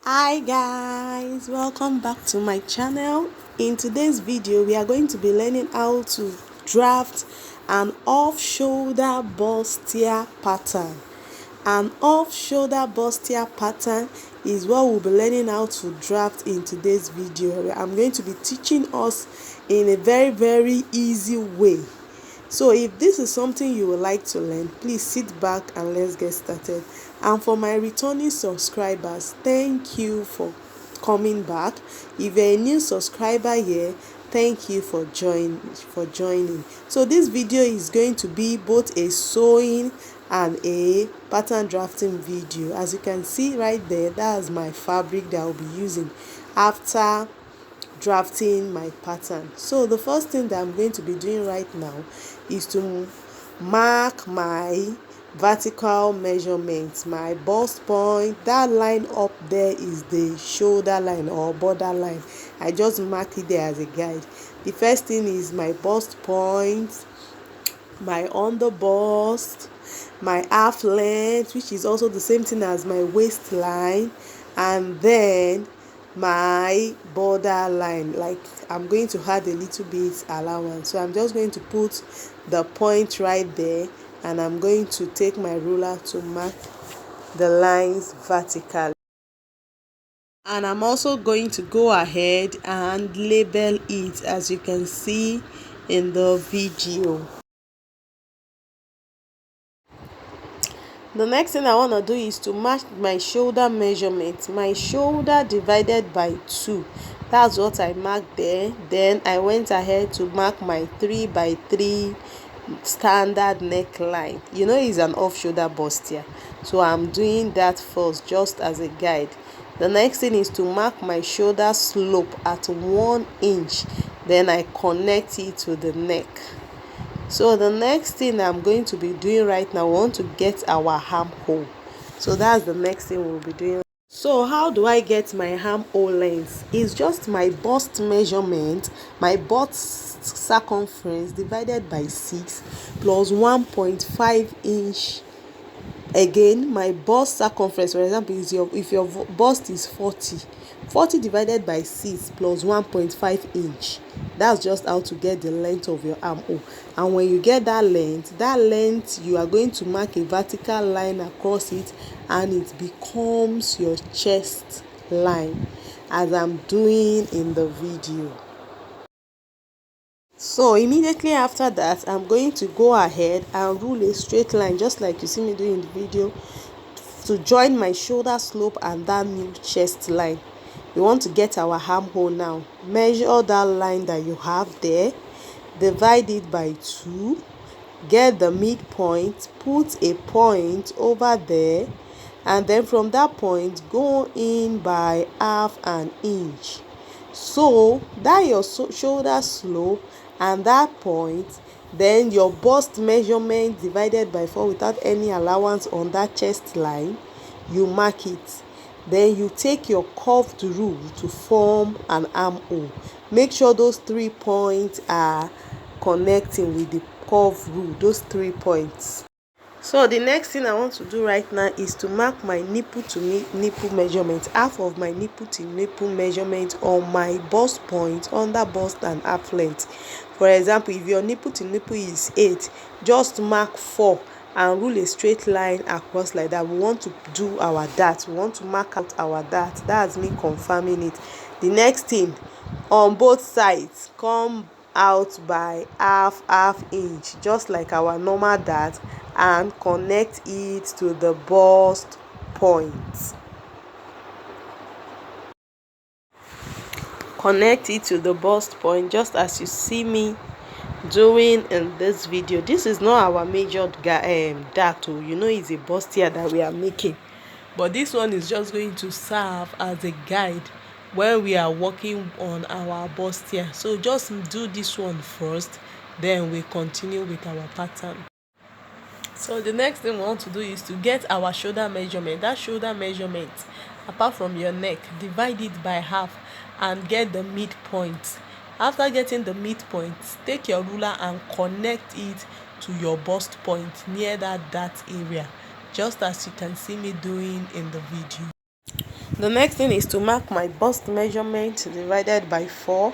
Hi guys, welcome back to my channel. In today's video we are going to be learning how to draft an off-shoulder bustier pattern. An off-shoulder bustier pattern is what we'll be learning how to draft in today's video. I'm going to be teaching us in a very easy way. So if this is something you would like to learn, please sit back and let's get started. And for my returning subscribers, thank you for coming back. If you're a new subscriber here, thank you for joining. So this video is going to be both a sewing and a pattern drafting video. As you can see right there, that's my fabric that I'll be using after drafting my pattern. So the first thing that I'm going to be doing right now is to mark my vertical measurements, my bust point. That line up there is the shoulder line or border line. I just mark it there as a guide. The first thing is my bust point, my under bust, my half length, which is also the same thing as my waistline, and then my border line. Like I'm going to add a little bit allowance, so I'm just going to put the point right there, and I'm going to take my ruler to mark the lines vertically. And I'm also going to go ahead and label it, as you can see in the video. The next thing I want to do is to match my shoulder measurement. My shoulder divided by 2. That's what I marked there. Then I went ahead to mark my 3 by 3 standard neckline. You know it's an off-shoulder bustier, so I'm doing that first just as a guide. The next thing is to mark my shoulder slope at 1 inch. Then I connect it to the neck. So the next thing I'm going to be doing right now, we want to get our armhole. So that's the next thing we'll be doing. So how do I get my armhole length? It's just my bust measurement, my bust circumference divided by 6 plus 1.5 inch. Again, my bust circumference, for example, is if your bust is 40 divided by 6 plus 1.5 inch. That's just how to get the length of your armhole. And when you get that length, you are going to mark a vertical line across it, and it becomes your chest line, as I'm doing in the video. So immediately after that, I'm going to go ahead and rule a straight line, just like you see me doing in the video, to join my shoulder slope and that new chest line. We want to get our armhole now. Measure that line that you have there, divide it by 2, get the midpoint, put a point over there, and then from that point go in by half an inch. So that your shoulder slope and that point, then your bust measurement divided by 4 without any allowance on that chest line, you mark it. Then you take your curved rule to form an armhole. Make sure those 3 points are connecting with the curved rule, those 3 points. So the next thing I want to do right now is to mark my nipple to nipple measurement, half of my nipple to nipple measurement on my bust point, under bust and half length. For example, if your nipple to nipple is 8, just mark 4 and rule a straight line across like that. We want to do our dart. We want to mark out our dart. That's me confirming it. The next thing, on both sides, come out by half inch, just like our normal dart, and connect it to the bust point. Connect it to the bust point just as you see me doing in this video. This is not our major dart, you know, it's a bustier that we are making, but this one is just going to serve as a guide when we are working on our bustier. So just do this one first, then we continue with our pattern. So the next thing we want to do is to get our shoulder measurement. That shoulder measurement, apart from your neck, divide it by half and get the midpoint. After getting the midpoint, take your ruler and connect it to your bust point near that dart area, just as you can see me doing in the video. The next thing is to mark my bust measurement divided by 4,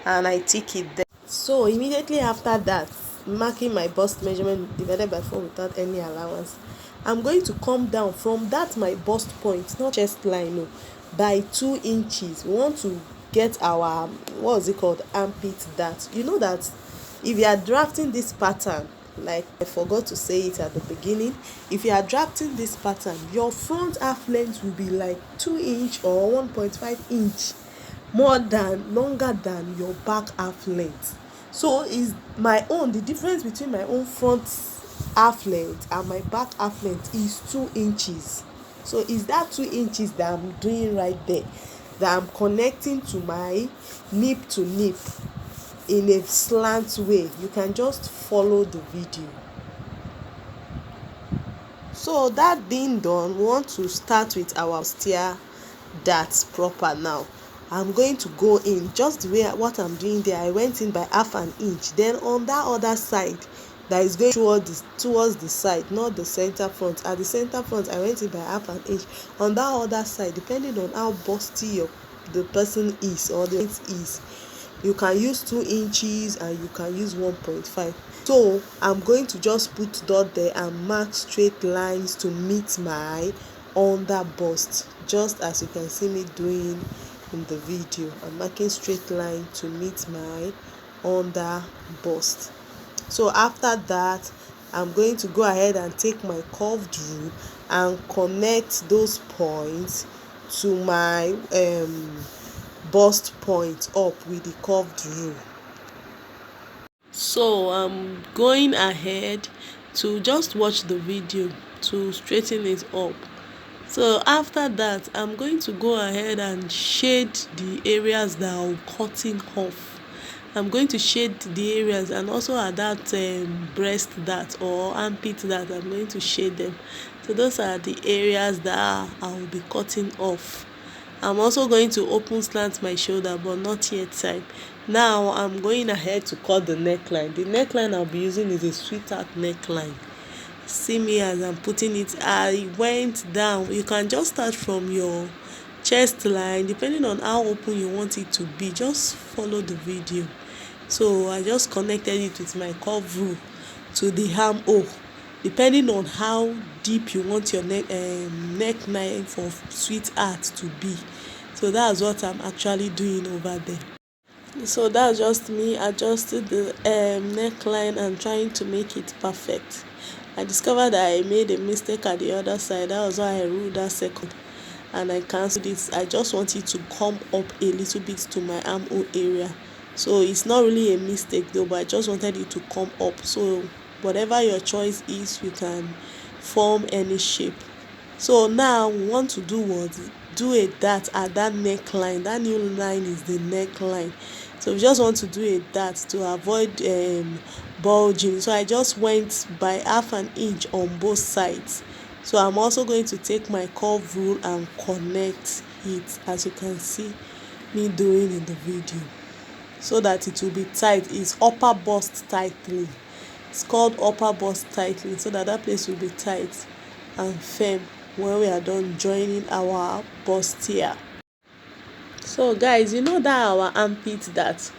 and I tick it there. So immediately after that, marking my bust measurement divided by 4 without any allowance, I'm going to come down from that my bust point, not chest line, no, by 2 inches. We want to get our, what's it called, armpit dart. You know that if you are drafting this pattern, like I forgot to say it at the beginning, if you are drafting this pattern, your front half length will be like 2 inch or 1.5 inch longer than your back half length. So is my own, the difference between my own front half length and my back half length is 2 inches. So is that 2 inches that I'm doing right there, that I'm connecting to my nip to nip in a slant way. You can just follow the video. So that being done, we want to start with our bustier darts proper. Now I'm going to go in just the way what I'm doing there. I went in by half an inch, then on that other side that is going towards the side, not the center front. At the center front I went in by half an inch. On that other side, depending on how busty the person is or the is, you can use 2 inches and you can use 1.5. So I'm going to just put dot there and mark straight lines to meet my under bust, just as you can see me doing in the video. I'm marking straight line to meet my under bust. So after that, I'm going to go ahead and take my curved rule and connect those points to my bust point up with the curved rule. So I'm going ahead to just watch the video to straighten it up. So after that, I'm going to go ahead and shade the areas that I'm cutting off. I'm going to shade the areas, and also at that breast dart or armpit dart, I'm going to shade them. So those are the areas that I will be cutting off. I'm also going to open slant my shoulder, but not yet time. Now I'm going ahead to cut the neckline. The neckline I'll be using is a sweetheart neckline. See me as I'm putting it. I went down. You can just start from your chest line, depending on how open you want it to be. Just follow the video. So I just connected it with my curve rule to the armhole, depending on how deep you want your neckline for sweetheart to be. So that's what I'm actually doing over there. So that's just me adjusting the neckline and trying to make it perfect. I discovered that I made a mistake at the other side. That was why I ruled that second and I cancelled it. I just want it to come up a little bit to my armhole area. So it's not really a mistake though, but I just wanted it to come up. So whatever your choice is, you can form any shape. So now we want to do a dart at that neckline. That new line is the neckline. So we just want to do a dart to avoid bulging. So I just went by half an inch on both sides. So I'm also going to take my curve rule and connect it, as you can see me doing in the video, so that it will be tight. It's upper bust tightening. It's called upper bust tightening, so that place will be tight and firm when we are done joining our bustier. So guys, you know that our armpit that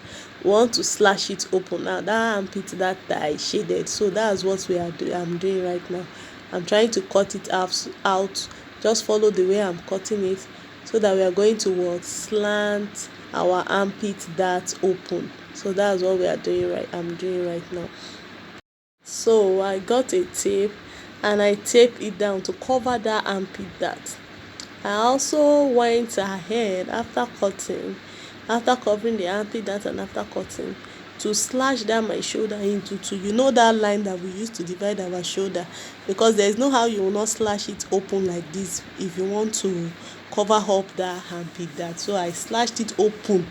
we want to slash it open now, that armpit that I shaded, so that's what I'm doing right now. I'm trying to cut it out. Just follow the way I'm cutting it, so that we are going to slant our armpit that open. So that's what I'm doing right now. So I got a tape and I taped it down to cover that armpit dart. I also went ahead after covering the armpit dart and after cutting, to slash down my shoulder into 2. You know that line that we used to divide our shoulder, because there is no how you will not slash it open like this if you want to cover up that armpit dart. So I slashed it open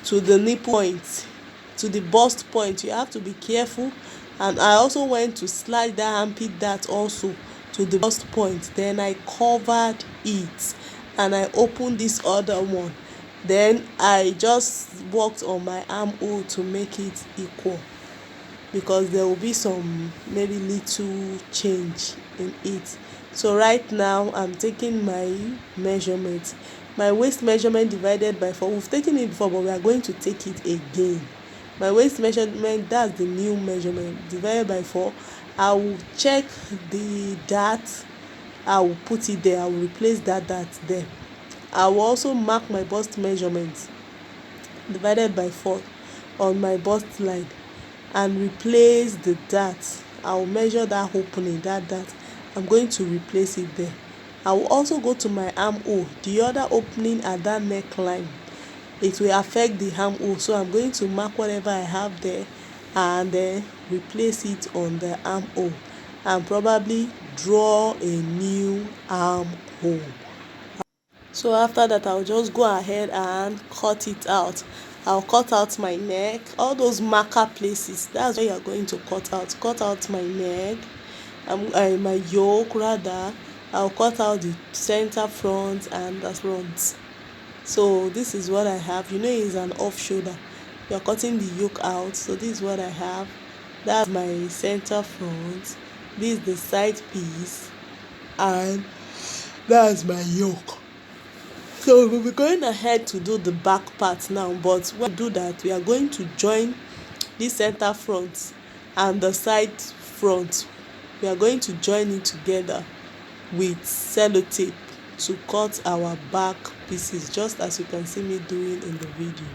to the nipple point, to the bust point. You have to be careful. And I also went to slash that armpit dart also to the bust point. Then I covered it and I opened this other one. Then I just worked on my armhole to make it equal, because there will be some maybe little change in it. So right now I'm taking my measurement, my waist measurement divided by 4. We've taken it before, but we are going to take it again. My waist measurement, that's the new measurement, divided by 4. I will check the dart, I will put it there, I will replace that dart there. I will also mark my bust measurement divided by 4 on my bust line and replace the dart. I will measure that opening, that dart, I'm going to replace it there. I will also go to my armhole, the other opening at that neckline. It will affect the armhole, so I'm going to mark whatever I have there and then replace it on the armhole and probably draw a new armhole. So after that, I'll just go ahead and cut it out. I'll cut out my neck, all those marker places, that's where you're going to cut out my neck, my yoke rather. I'll cut out the center front and the front. So this is what I have. It's an off shoulder, you're cutting the yoke out. So this is what I have. That's my center front, this is the side piece, and that's my yoke. So we'll be going ahead to do the back part now, but when we do that, we are going to join this center front and the side front. We are going to join it together with sellotape to cut our back pieces, just as you can see me doing in the video.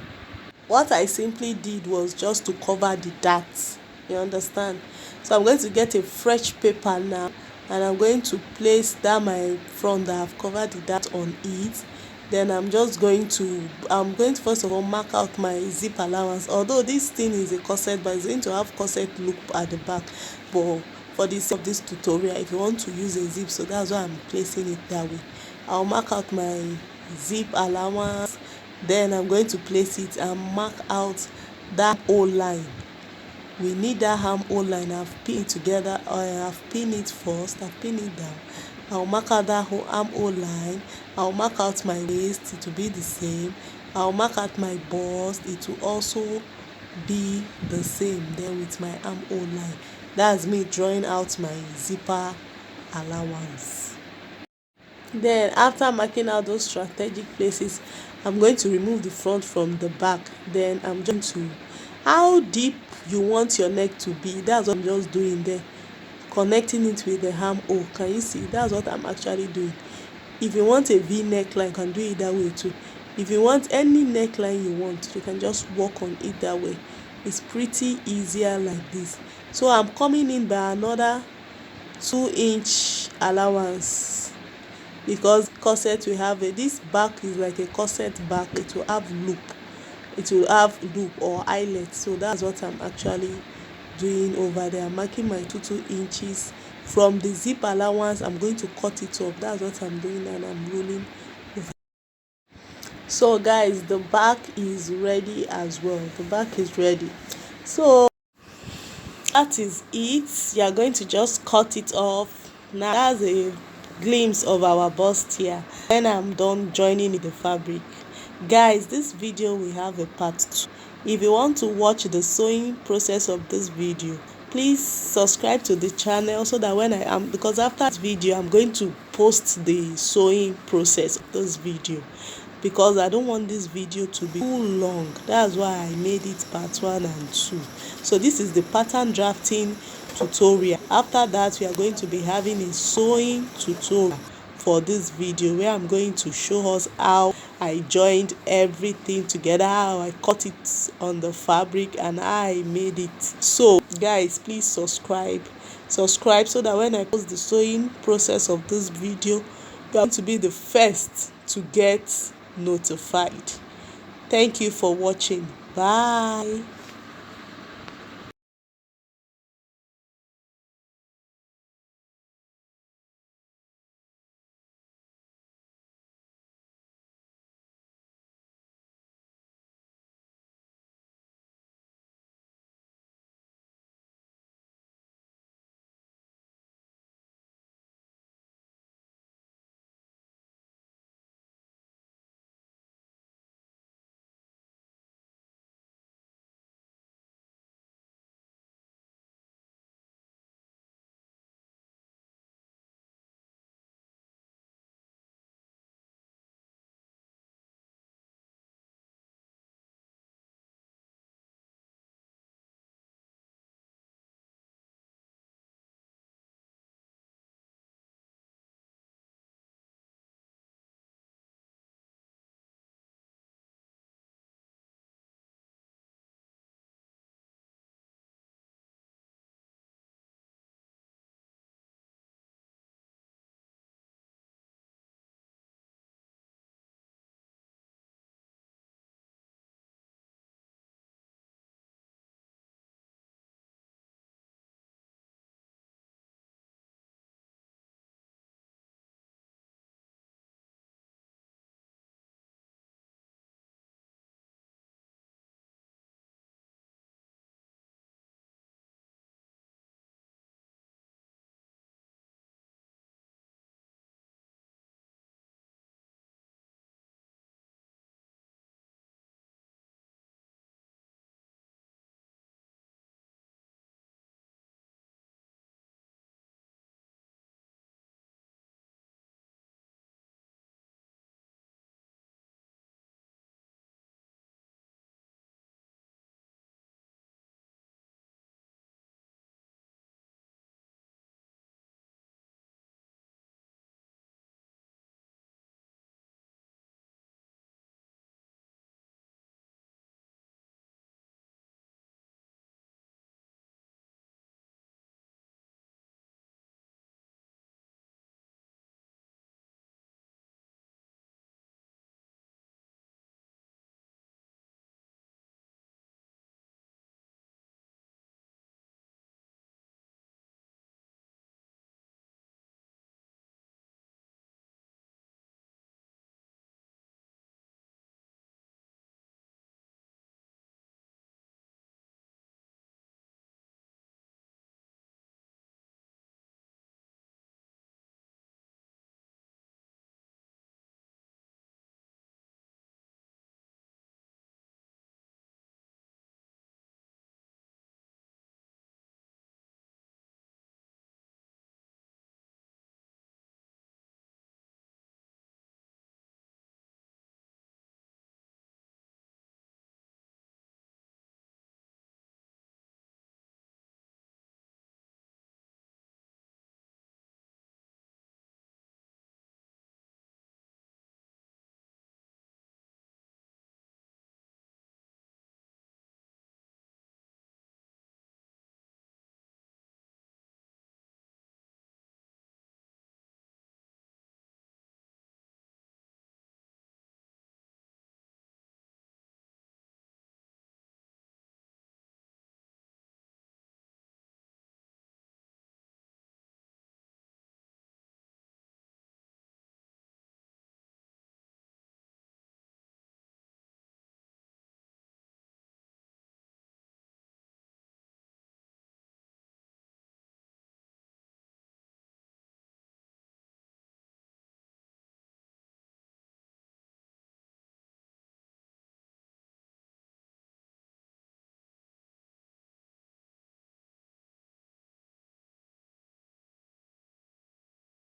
What I simply did was just to cover the darts, you understand? So I'm going to get a fresh paper now, and I'm going to place that my front that I've covered the dart on it. Then I'm going to first of all mark out my zip allowance. Although this thing is a corset, but it's going to have corset look at the back, but for the sake of this tutorial, if you want to use a zip, so that's why I'm placing it that way. I'll mark out my zip allowance, then I'm going to place it and mark out that O line. We need that armhole line. I've pinned it together, or I've pinned it first, I've pinned it down. I'll mark out that whole armhole line. I'll mark out my waist, it will be the same. I'll mark out my bust, it will also be the same. Then with my armhole line, that's me drawing out my zipper allowance. Then after marking out those strategic places, I'm going to remove the front from the back. Then I'm going to, how deep you want your neck to be, that's what I'm just doing there, connecting it with the armhole. Can you see? That's what I'm actually doing. If you want a V neckline, you can do it that way too. If you want any neckline you want, you can just work on it that way. It's pretty easier like this. So I'm coming in by another 2-inch allowance, because corset we have this back is like a corset back. It will have loop or eyelet. So that's what I'm actually doing over there. I'm marking my 2 inches from the zip allowance. I'm going to cut it off. That's what I'm doing, and I'm rolling over. So guys, the back is ready as well. The back is ready. So that is it. You're going to just cut it off. Now that's a glimpse of our bust here. When I'm done joining the fabric, guys, this video will have a part 2. If you want to watch the sewing process of this video, please subscribe to the channel, so that because after this video I'm going to post the sewing process of this video, because I don't want this video to be too long. That's why I made it part 1 and 2. So this is the pattern drafting tutorial. After that, we are going to be having a sewing tutorial for this video, where I'm going to show us how I joined everything together, how I cut it on the fabric, and how I made it. So guys, please subscribe so that when I post the sewing process of this video, you are going to be the first to get notified. Thank you for watching. Bye.